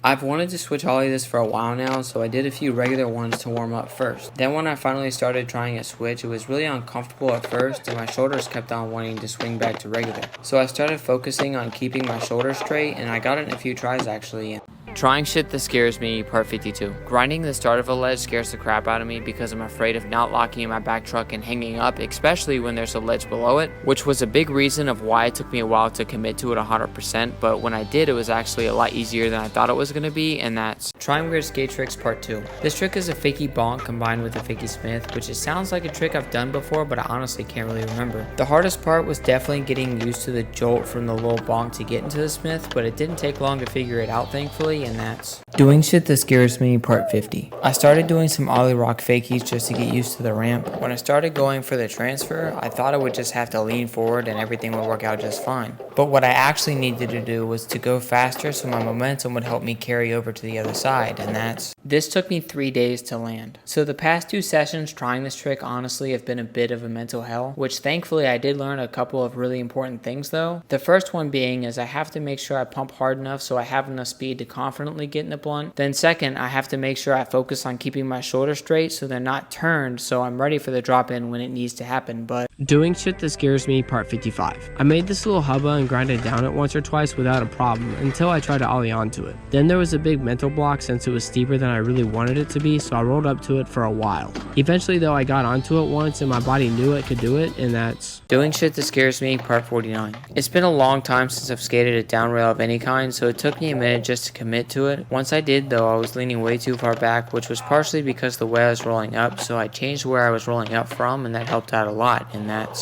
I've wanted to switch ollie this for a while now, so I did a few regular ones to warm up first. Then when I finally started trying a switch, it was really uncomfortable at first and my shoulders kept on wanting to swing back to regular. So I started focusing on keeping my shoulders straight and I got it in a few tries actually. Trying shit that scares me, part 52. Grinding the start of a ledge scares the crap out of me because I'm afraid of not locking in my back truck and hanging up, especially when there's a ledge below it, which was a big reason of why it took me a while to commit to it 100%, but when I did, it was actually a lot easier than I thought it was going to be, and that's trying weird skate tricks part 2. This trick is a fakie bonk combined with a fakie smith, which sounds like a trick I've done before, but I honestly can't really remember. The hardest part was definitely getting used to the jolt from the low bonk to get into the smith, but it didn't take long to figure it out thankfully, and that's doing shit that scares me part 50. I started doing some ollie rock fakies just to get used to the ramp. When I started going for the transfer, I thought I would just have to lean forward and everything would work out just fine. But what I actually needed to do was to go faster so my momentum would help me carry over to the other side, and this took me 3 days to land. So the past 2 sessions trying this trick honestly have been a bit of a mental hell, which thankfully I did learn a couple of really important things though. The first one being is I have to make sure I pump hard enough so I have enough speed to confidently get in the blunt. Then second, I have to make sure I focus on keeping my shoulders straight so they're not turned so I'm ready for the drop in when it needs to happen. But doing shit that scares me part 55. I made this little hubba and grinded down it once or twice without a problem until I tried to ollie onto it. Then there was a big mental block since it was steeper than I really wanted it to be, so I rolled up to it for a while. Eventually though, I got onto it once and my body knew it could do it, and that's doing shit that scares me part 49. It's been a long time since I've skated a down rail of any kind, so it took me a minute just to commit to it. Once I did though, I was leaning way too far back, which was partially because the way I was rolling up, so I changed where I was rolling up from and that helped out a lot, and that's